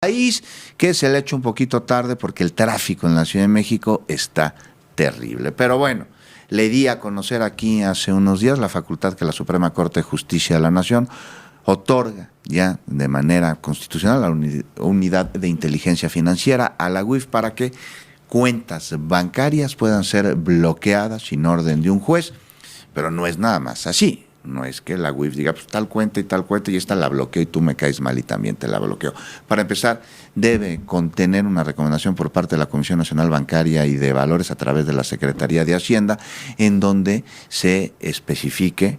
país, que se le ha hecho un poquito tarde porque el tráfico en la Ciudad de México está terrible. Pero bueno, le di a conocer aquí hace unos días la facultad que la Suprema Corte de Justicia de la Nación otorga ya de manera constitucional a la Unidad de Inteligencia Financiera, a la UIF, para que cuentas bancarias puedan ser bloqueadas sin orden de un juez. Pero no es nada más así. No es que la UIF diga, pues tal cuenta y esta la bloqueo y tú me caes mal y también te la bloqueo. Para empezar, debe contener una recomendación por parte de la Comisión Nacional Bancaria y de Valores a través de la Secretaría de Hacienda, en donde se especifique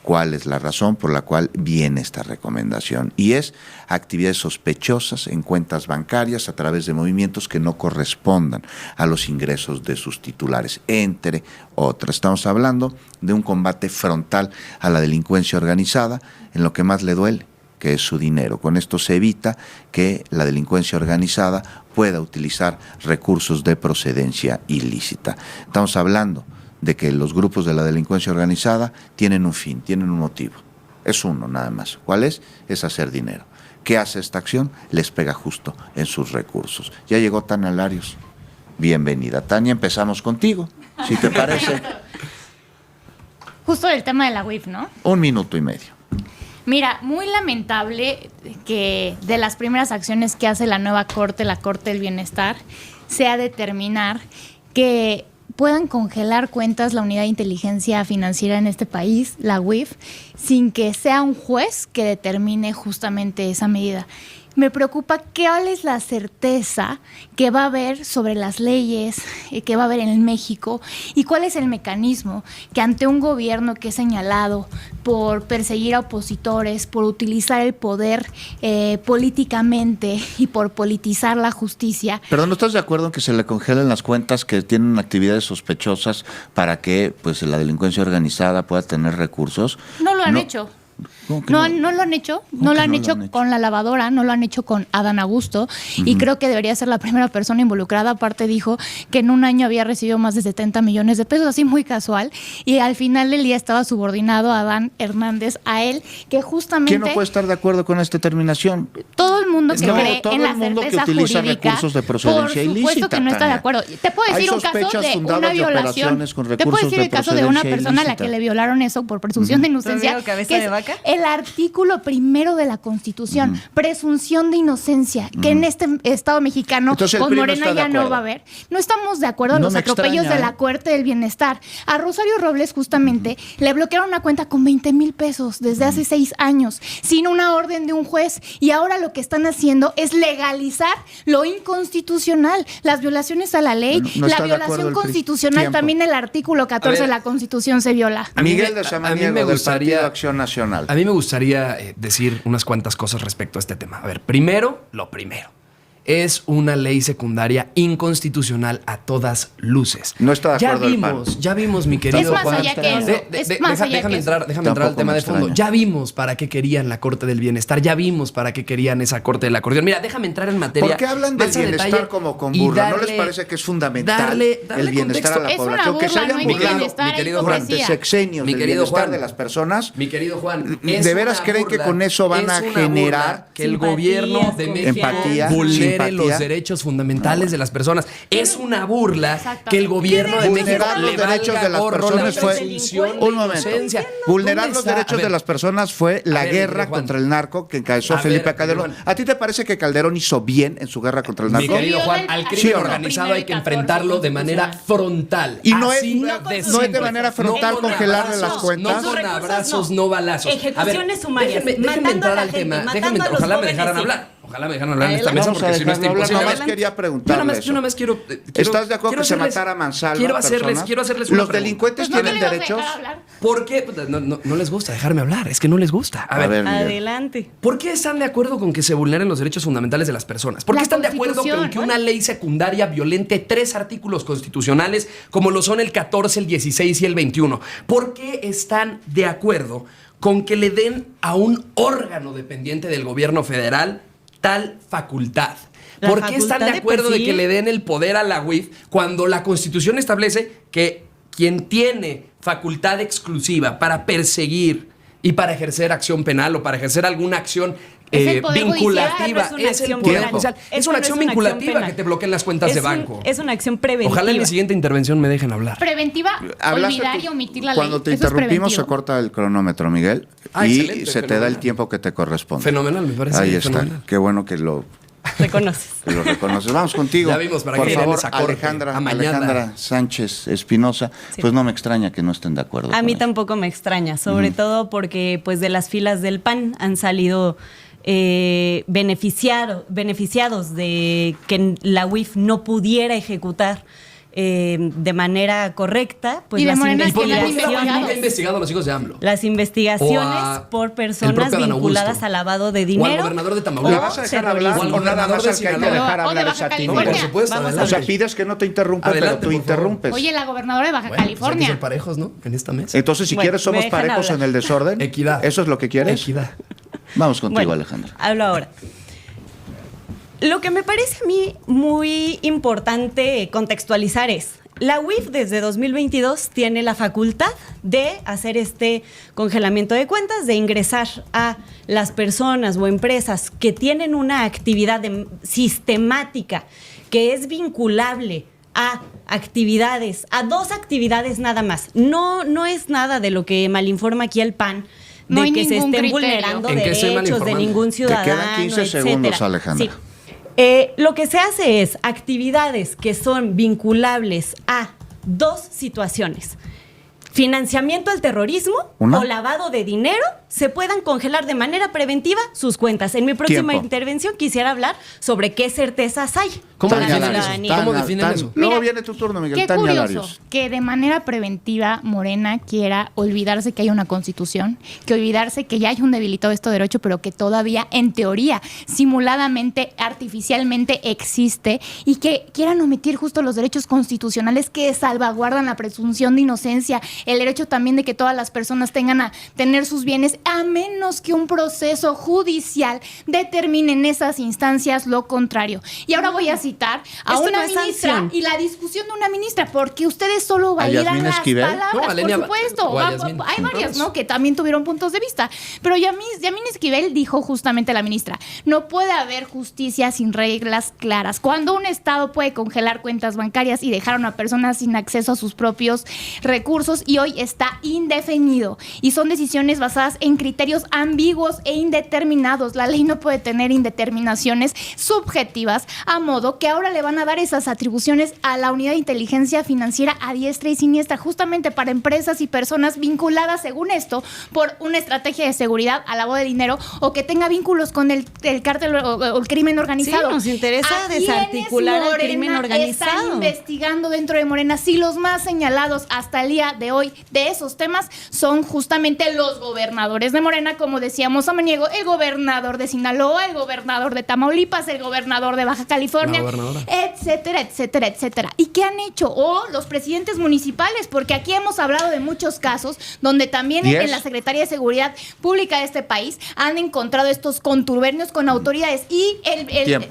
cuál es la razón por la cual viene esta recomendación. Y es actividades sospechosas en cuentas bancarias a través de movimientos que no correspondan a los ingresos de sus titulares, entre otras. Estamos hablando de un combate frontal a la delincuencia organizada en lo que más le duele, que es su dinero. Con esto se evita que la delincuencia organizada pueda utilizar recursos de procedencia ilícita. Estamos hablando de que los grupos de la delincuencia organizada tienen un fin, tienen un motivo. Es uno nada más. ¿Cuál es? Es hacer dinero. ¿Qué hace esta acción? Les pega justo en sus recursos. Ya llegó Tania Larios. Bienvenida. Tania, empezamos contigo, si te parece. Justo el tema de la UIF, ¿no? 1 minuto y medio. Mira, muy lamentable que de las primeras acciones que hace la nueva Corte, la Corte del Bienestar, sea determinar que puedan congelar cuentas la Unidad de Inteligencia Financiera en este país, la UIF, sin que sea un juez que determine justamente esa medida. Me preocupa cuál es la certeza que va a haber sobre las leyes que va a haber en México y cuál es el mecanismo que ante un gobierno que es señalado por perseguir a opositores, por utilizar el poder políticamente y por politizar la justicia. Pero ¿no estás de acuerdo en que se le congelen las cuentas que tienen actividades sospechosas para que pues la delincuencia organizada pueda tener recursos? No lo han hecho. No lo han hecho, no lo han hecho con la lavadora, no lo han hecho con Adán Augusto, y creo que debería ser la primera persona involucrada. Aparte dijo que en un año había recibido más de 70 millones de pesos, así muy casual, y al final del día estaba subordinado a Adán Hernández, a él, que justamente... ¿Quién no puede estar de acuerdo con esta determinación? Todo el mundo que cree en la certeza que utiliza jurídica, recursos de procedencia ilícita, por supuesto que no está de acuerdo. Te puedo decir un caso de una violación. Te puedo decir el caso de una persona a la que le violaron eso por presunción de inocencia, que es el artículo primero de la Constitución, presunción de inocencia, que en este Estado mexicano con Morena ya no va a haber. No estamos de acuerdo en los atropellos de la Corte del Bienestar. A Rosario Robles justamente le bloquearon una cuenta con 20,000 pesos desde hace 6 años, sin una orden de un juez, y ahora lo que están haciendo es legalizar lo inconstitucional, las violaciones a la ley, la violación constitucional, también el artículo 14 de la Constitución se viola. Miguel de Samaniego, del Partido Acción Nacional. A mí me gustaría decir unas cuantas cosas respecto a este tema. A ver, primero, lo primero. Es una ley secundaria inconstitucional a todas luces. No está de acuerdo. Ya vimos, mi querido Juan. Déjame entrar al tema de fondo. Ya vimos para qué querían la Corte del Bienestar. Ya vimos para qué querían esa Corte del Acordeón. Mira, déjame entrar en materia. ¿Por qué hablan del bienestar como con burla? ¿No les parece que es fundamental el bienestar a la población? Que se hayan burlado, mi querido Juan, durante sexenios del bienestar de las personas. Mi querido Juan, ¿de veras creen que con eso van a generar que el gobierno de México empatía, vulnere los derechos fundamentales de las personas? Es una burla que el gobierno de México los derechos de las personas fue un momento. Vulnerar los derechos de las personas fue la guerra contra el narco que encabezó Felipe Calderón. ¿A ti te parece que Calderón hizo bien en su guerra contra el narco? Mi querido Juan, al crimen organizado hay que enfrentarlo de manera frontal. Y no es de manera frontal congelarle las cuentas. No con abrazos, no balazos. Ejecuciones sumarias. Déjenme entrar al tema. Ojalá me dejaran hablar. Ojalá me dejaran hablar en esta mesa, porque si no es imposible. Yo quería preguntarle yo nada más quiero ¿estás de acuerdo que se matara a mansalva? Quiero hacerles una ¿Los delincuentes tienen derechos? ¿Por qué? No les gusta dejarme hablar, es que no les gusta. A ver, adelante. ¿Por qué están de acuerdo con que se vulneren los derechos fundamentales de las personas? ¿Por qué están de acuerdo con que una ley secundaria violente 3 artículos constitucionales como lo son el 14, el 16 y el 21? ¿Por qué están de acuerdo con que le den a un órgano dependiente del gobierno federal tal facultad? ¿Por qué están de acuerdo de que le den el poder a la UIF cuando la Constitución establece que quien tiene facultad exclusiva para perseguir y para ejercer acción penal o para ejercer alguna acción Es el poder vinculativa, judicial, es el acción poder penal. judicial. Es Eso una no acción es una vinculativa acción penal. que te bloqueen las cuentas de banco. Es una acción preventiva. Ojalá en mi siguiente intervención me dejen hablar. Preventiva, olvidar y omitir la ley. Cuando te Eso es interrumpimos se preventivo. corta el cronómetro, Miguel, Ah, y excelente, se te da fenomenal. el tiempo que te corresponde. Fenomenal, me parece. Ahí está. fenomenal. Qué bueno que lo Reconoces. reconoces. Vamos contigo. Ya vimos para por qué favor, vienes a corte, Alejandra, amañada. Alejandra Sánchez Espinosa. Sí. Pues no me extraña que no estén de acuerdo. A con mí eso. tampoco me extraña, sobre todo porque pues de las filas del PAN han salido beneficiados de que la UIF no pudiera ejecutar de manera correcta pues Y de las Morena que ¿Quién la han investigaciones. ha investigado a los hijos de AMLO? Las investigaciones O a por el personas propio Adán vinculadas Augusto. al lavado de O al dinero. gobernador de ¿La Tamaulipas. vas a dejar terrorismo. hablar O al o nada gobernador más de al que hay que Sinaloa. dejar O de hablar Baja es a ti? No, California. por supuesto, Vamos a adelante. O sea, pides que no te interrumpa, Adelante, pero tú por favor. interrumpes. Oye, la gobernadora de Baja Bueno, pues hay que California. ser parejos, ¿no? En esta mesa. Entonces, si Bueno, quieres, somos me dejan parejos hablar. en el desorden. Equidad. ¿Eso es lo que quieres? Equidad. Vamos contigo, Bueno, Alejandra. hablo ahora. Lo que me parece a mí muy importante contextualizar es, la UIF desde 2022 tiene la facultad de hacer este congelamiento de cuentas, de ingresar a las personas o empresas que tienen una actividad sistemática que es vinculable a actividades, a 2 actividades nada más. No es nada de lo que malinforma aquí el PAN, de No hay que se ningún estén criterio. vulnerando ¿En qué estoy derechos de malinformando? ningún ciudadano. quedan 15 segundos, etcétera. Alejandra. Sí. Lo que se hace es actividades que son vinculables a 2 situaciones. Financiamiento al terrorismo ¿Una? o lavado de dinero, se puedan congelar de manera preventiva sus cuentas. En mi próxima Tiempo. intervención quisiera hablar sobre qué certezas hay ¿Cómo para la definen eso? ciudadanía. ¿Cómo definen eso? Luego Mira, viene tu turno, Miguel. Qué Tania curioso Larios. que de manera preventiva Morena quiera olvidarse que hay una constitución, que olvidarse que ya hay un debilitado de este derecho, pero que todavía en teoría, simuladamente, artificialmente existe y que quieran omitir justo los derechos constitucionales que salvaguardan la presunción de inocencia, el derecho también de que todas las personas tengan a tener sus bienes, a menos que un proceso judicial determine en esas instancias lo contrario. Y ahora voy a citar a Esto una no es ministra sanción. y la discusión de una ministra, porque ustedes solo ¿A validan Yasmín las Esquivel? palabras, No, a Lenia por supuesto. o a Yasmín. Hay varias, Todos. ¿no? Que también tuvieron puntos de vista. Pero Yasmín Esquivel dijo justamente la ministra, no puede haber justicia sin reglas claras. Cuando un Estado puede congelar cuentas bancarias y dejar a una persona sin acceso a sus propios recursos y hoy está indefinido. Y son decisiones basadas en criterios ambiguos e indeterminados. La ley no puede tener indeterminaciones subjetivas, a modo que ahora le van a dar esas atribuciones a la unidad de inteligencia financiera a diestra y siniestra, justamente para empresas y personas vinculadas, según esto, por una estrategia de seguridad al lavado de dinero o que tenga vínculos con el cártel o el crimen organizado. Sí, nos interesa ¿A quiénes desarticular al Morena crimen organizado? Están investigando dentro de Morena si los más señalados hasta el día de hoy de esos temas son justamente los gobernadores de Morena, como decíamos samaniego, el gobernador de Sinaloa, el gobernador de Tamaulipas, el gobernador de Baja California, La gobernadora. etcétera, etcétera, etcétera. ¿Y qué han hecho? O los presidentes municipales, porque aquí hemos hablado de muchos casos donde también en la Secretaría de Seguridad Pública de este país han encontrado estos conturbernios con autoridades y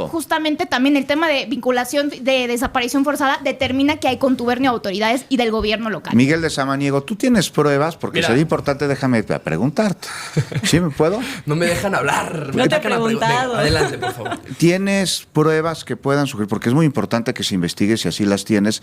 justamente también el tema de vinculación de desaparición forzada determina que hay contubernio de autoridades y del gobierno local. Miguel de Samaniego, ¿tú tienes pruebas? Porque Mira. sería importante, déjame preguntarte. ¿Sí me puedo? No me dejan hablar. No me te he atacan a preguntado. Venga, adelante, por favor. ¿Tienes pruebas que puedan sugerir? Porque es muy importante que se investigue, si así las tienes,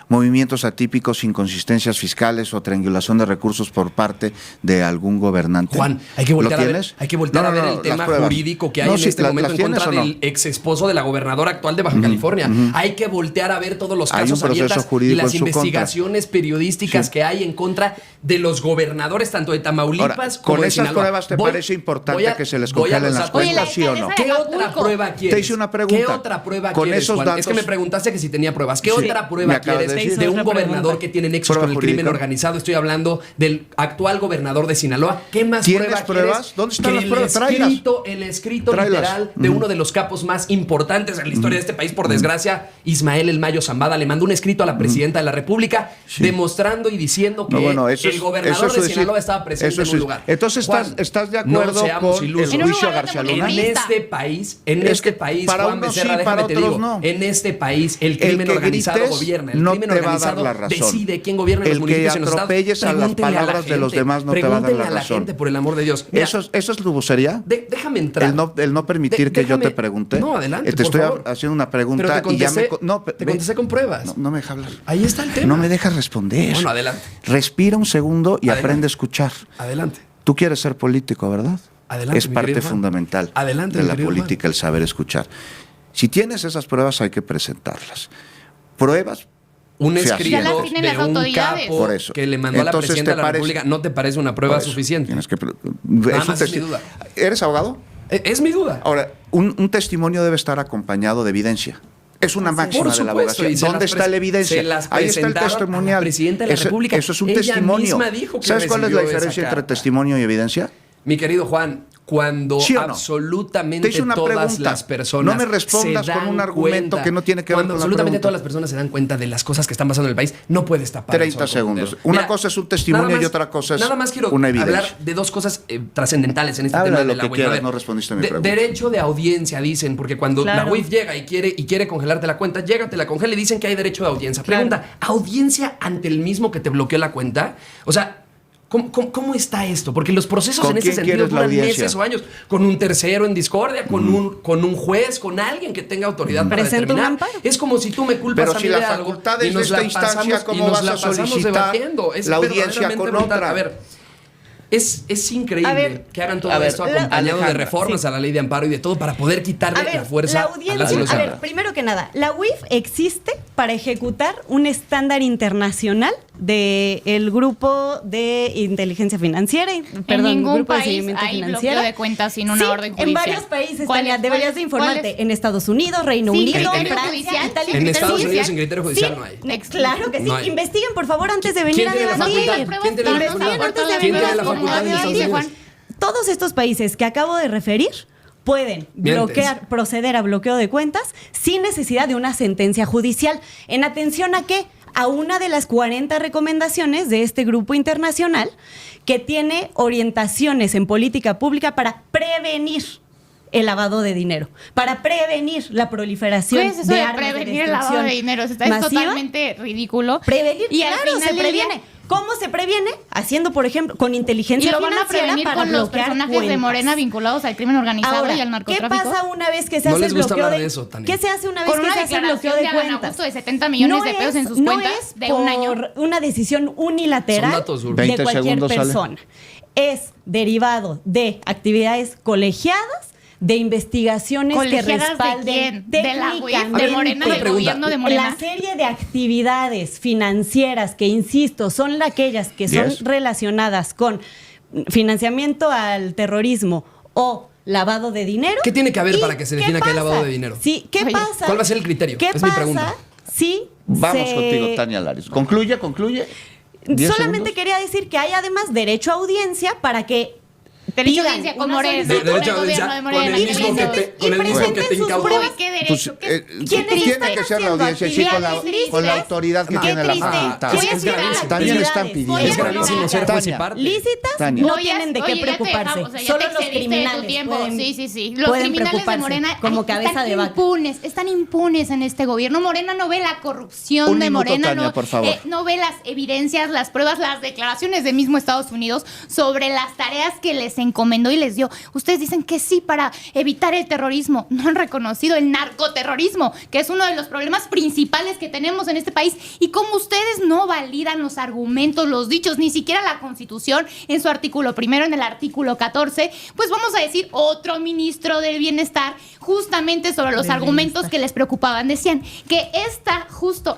movimientos atípicos, inconsistencias fiscales o triangulación de recursos por parte de algún gobernante. Juan, hay que voltear ¿Lo a ver, tienes? hay que voltear No, a ver no, el las tema pruebas. jurídico que hay No, en sí, este momento en ¿tienes contra o no? del ex esposo de la gobernadora actual de Baja California. Hay que voltear a ver todos los Hay casos un proceso abiertos y jurídico las en su investigaciones periodísticas que hay en contra de los gobernadores tanto de Tamaulipas Ahora, como ¿con de esas Sinaloa. pruebas te parece importante que se les voy a congelen las rozar con cuentas, eso. sí o no? alcaldesa ¿Qué de otra Acapulco. prueba quieres? Te hice una pregunta. ¿Qué otra prueba Con quieres, esos Juan? datos- Es que me preguntaste que si tenía pruebas. ¿Qué Sí. otra Me prueba acabas de quieres decir. de un Otra gobernador pregunta. que tiene nexos Prueba con el crimen jurídica. organizado? Estoy hablando del actual gobernador de Sinaloa. ¿Qué más ¿Tienes pruebas pruebas? quieres? ¿Dónde están Que las pruebas? Tráelas. El escrito Tráelas. literal de uno de los capos más importantes en la historia de este país, por desgracia, Ismael El Mayo Zambada, le mandó un escrito a la presidenta de la República Sí. demostrando y diciendo diciendo que No, bueno, el gobernador de Sinaloa estaba presente en un lugar. Entonces, Juan, ¿estás de acuerdo seamos con ilusos. el juicio a García Luna? En este país, para Juan unos Becerra, sí, para déjame te otros digo, no. en este país el crimen que organizado grites gobierna. El no crimen te va a dar organizado la razón. decide quién gobierna en los municipios y en los estados. Atropelles a las Pregúntenle palabras de los gente, demás no te va a dar la pregúntenle a la razón. gente, por el amor de Dios. Mira, ¿Eso es lubosería? Déjame entrar. El no permitir que yo déjame- te pregunte. No, adelante, Te por estoy favor. haciendo una pregunta Pero te y ya contesté, te contesté con pruebas. No me deja hablar. Ahí está el tema. No me dejas responder. Bueno, adelante. Respira un segundo y Adelante. aprende a escuchar. Adelante. Tú quieres ser político, ¿verdad? Adelante, Es mi parte querido Juan. fundamental Adelante, de mi la querido política el saber escuchar. Si tienes esas pruebas hay que presentarlas. Pruebas Un fehacientes. escrito Ya las tienen de las un autoridades. capo Por eso. que le mandó a la Entonces, presidenta de ¿te la parece? República, ¿no te parece una prueba Por eso, suficiente? tienes que Nada es un más es mi duda. ¿Eres abogado? Es mi duda. Ahora, un testimonio debe estar acompañado de evidencia. Es una máxima Por de la supuesto, abogacía. y se ¿Dónde las está la evidencia? se las Ahí está el presentaron a la testimonial. presidenta de la República. Eso es un Ella testimonio. misma dijo que ¿Sabes cuál es la recibió esa diferencia entre carta. testimonio y evidencia? Mi querido Juan, cuando ¿Sí o no? absolutamente Te hice una todas pregunta. las personas No me respondas se con dan un argumento cuenta, que no tiene que ver cuando con la absolutamente pregunta. todas las personas se dan cuenta de las cosas que están pasando en el país, no puedes tapar 30 el sol con un segundos. dedo. Una Mira, cosa es un testimonio nada más- y otra cosa es nada más quiero una evidencia. hablar de dos cosas trascendentales en este Habla tema de lo de la que UIF. quieras, A ver, no respondiste a mi pregunta. Derecho de audiencia, dicen, porque cuando Claro. la UIF llega y quiere congelarte la cuenta, llega, te la congela y dicen que hay derecho de audiencia. Claro. Pregunta, ¿audiencia ante el mismo que te bloqueó la cuenta? O sea, ¿cómo está esto? Porque los procesos ¿Con en ese quién sentido quieres la duran audiencia? meses o años. Con un tercero en discordia, con un juez, con alguien que tenga autoridad para Presenta un determinar. amparo. Es como si tú me culpas Pero a si mí la de algo facultad y es de nos la esta instancia, pasamos- y ¿cómo nos vas la a pasamos solicitar debatiendo. Es la audiencia verdaderamente con brutal. otra? A ver, es increíble A ver, que hagan todo a ver, esto acompañado de Alejandra, reformas sí. a la ley de amparo y de todo para poder quitarle A ver, la fuerza la a las y los audiencia, a ver, ciudadanos. primero que nada, la UIF existe para ejecutar un estándar internacional del grupo de inteligencia financiera, En ningún grupo de país seguimiento hay financiero. bloqueo de cuentas sin una Sí, orden judicial. en varios países, ¿Cuál Tania, es? deberías ¿Cuál de es? informarte. ¿Cuál es? En Estados Unidos, Reino Sin Unido, criterio Francia, judicial. Italia. Sin En criterio Estados judicial. Unidos sin criterio judicial no hay. Claro que sí. No hay. Investiguen, por favor, antes de venir ¿Quién a tiene la debatir. facultad? ¿Quién tiene la Investiguen facultad? antes de ¿Quién venir tiene a la facultad en Estados debatir. Unidos? Todos estos países que acabo de referir pueden proceder a bloqueo de cuentas sin necesidad de una sentencia judicial. ¿En atención a qué? A una de las 40 recomendaciones de este grupo internacional que tiene orientaciones en política pública para prevenir el lavado de dinero, para prevenir la proliferación ¿Qué es eso de de armas prevenir el lavado de destrucción dinero? Es masiva. totalmente ridículo. Prevenir, y al claro, final se del día- previene. ¿Cómo se previene? Haciendo, por ejemplo, con Y inteligencia lo van a financiera prevenir para con los bloquear personajes de cuentas. Morena vinculados al crimen organizado Ahora, y al ¿qué narcotráfico. pasa una vez que se No hace les el gusta bloqueo hablar de de eso, Tania. ¿Qué se hace una vez Con que una se hace el declaración bloqueo de de Adán cuentas? Augusto de 70 millones de pesos en sus cuentas es de un año. por una decisión unilateral Son datos duros. de 20 cualquier segundos, Ale. persona. Es derivado de actividades colegiadas, de investigaciones que ¿Colegiadas de respalden quién? ¿De la UIF? técnicamente ¿De Morena? ¿Del pregunta. gobierno de Morena? la serie de actividades financieras que, insisto, son aquellas que son Yes. relacionadas con financiamiento al terrorismo o lavado de dinero. ¿Qué tiene que haber ¿Y para que se qué defina que hay pasa? lavado de dinero? Sí, ¿qué Oye, pasa? ¿cuál va a ser el criterio? ¿Qué Es mi pasa pregunta. si Vamos se- contigo, Tania Lares. Concluye. 10 Solamente segundos. quería decir que hay además derecho a audiencia para que Derecho a pidan audiencia con una Morena, solicitud. con el Derecho a gobierno audiencia de con Morena. el mismo que te, con el mismo que presenten te sus incautó. pruebas. ¿Qué Pues, derecho? ¿Qué ¿quiénes tiene están que ser la haciendo audiencia sí, con la actividades autoridad que Qué tiene la triste. facultad. Voy a Es citar gravísimo. También le están actividades pidiendo. Es gravísimo ser juez y Tania, parte. lícitas, Tania. no No, ya- tienen de qué oye, ya te preocuparse. dejamos, o sea, ya Solo te los excediste de tu criminales tiempo. pueden, Sí. Los pueden criminales de preocuparse, Morena como ay, cabeza están de vaca. están impunes en este gobierno. Morena no ve la corrupción Un de minuto, Morena, Tania, no, por favor. No ve las evidencias, las pruebas, las declaraciones de mismo Estados Unidos sobre las tareas que les encomendó y les dio. Ustedes dicen que sí para evitar el terrorismo. No han reconocido el narcoterrorismo, que es uno de los problemas principales que tenemos en este país. Y como ustedes no validan los argumentos, los dichos, ni siquiera la Constitución en su artículo primero, en el artículo 14, pues vamos a decir otro ministro del Bienestar justamente sobre los argumentos que les preocupaban. Decían que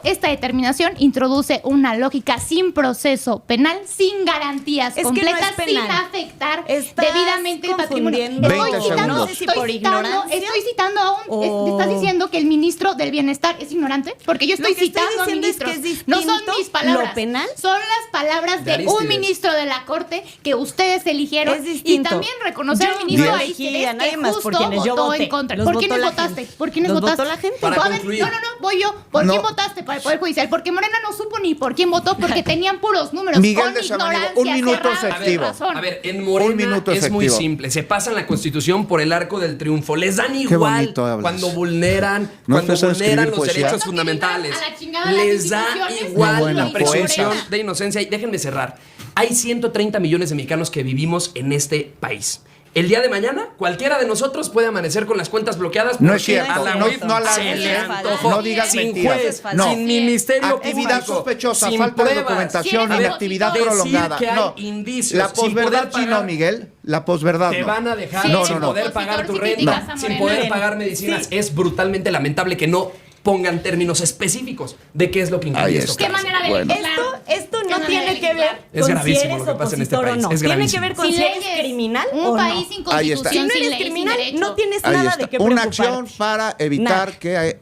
esta determinación introduce una lógica sin proceso penal, sin garantías Es que no es completas, sin penal. afectar Estás debidamente el patrimonio. confundiendo. 20 segundos. No sé si por ignorancia estoy citando a un... o- ¿Estás diciendo que el ministro del Bienestar es ignorante? Porque yo estoy Lo que estoy citando a diciendo es ministros. que es no son distinto mis palabras. lo penal son las palabras de de un Arístides. ministro de la Corte que ustedes eligieron. Es y distinto. también reconocer Yo al ministro no Arístides elegí a nadie que más justo por quienes yo votó voté. en contra. Los ¿Por votó quiénes la votaste? gente. ¿Por quiénes Los votaste? votó la gente. Para A ver, concluir. no. Pollo, ¿por No. quién votaste para el Poder Judicial? Porque Morena no supo ni por quién votó, porque tenían puros números. Miguel con de Samaniego, ignorancia, un minuto cerrada, efectivo. sin razón. A ver, en Un Morena minuto es muy efectivo. simple. Se pasan la Constitución por el arco del triunfo. Les dan Qué igual bonito hablas. cuando vulneran, ¿No cuando empezó a vulneran escribir los poesía? derechos No fundamentales. utilizan a la chingada las Les da instituciones. igual Qué buena la presunción poeta. de inocencia. Y déjenme cerrar. Hay 130 millones de mexicanos que vivimos en este país. El día de mañana, cualquiera de nosotros puede amanecer con las cuentas bloqueadas. No es porque cierto, a la no- UIF no alarmes, se le ¿eh? antojó. No digas sin mentiras. juez, No. sin ministerio Actividad público, sospechosa, sin falta de pruebas. documentación, A ver, inactividad decir prolongada. que hay No. indicios, La sin posverdad poder sí, no, pagar- Miguel. La posverdad Te no. van a dejar Sí, sin no. poder pagar tu Sí renta, criticas a sin Morena. poder pagar medicinas. Sí. Es brutalmente lamentable que no pongan términos específicos de qué es lo que incluye Ahí esto. está. ¿Qué manera de Bueno. legislar? Esto ¿Qué no manera tiene de que ver legislar? Es con si gravísimo eres lo que pasa en este opositor o país, no. es Tiene que gravísimo. ver con Sin si eres leyes, criminal un o no. país sin Ahí está. constitución, Si no sin eres ley, sin criminal, derecho. no tienes Ahí nada está. de qué Una preocuparte. acción para evitar Nada. que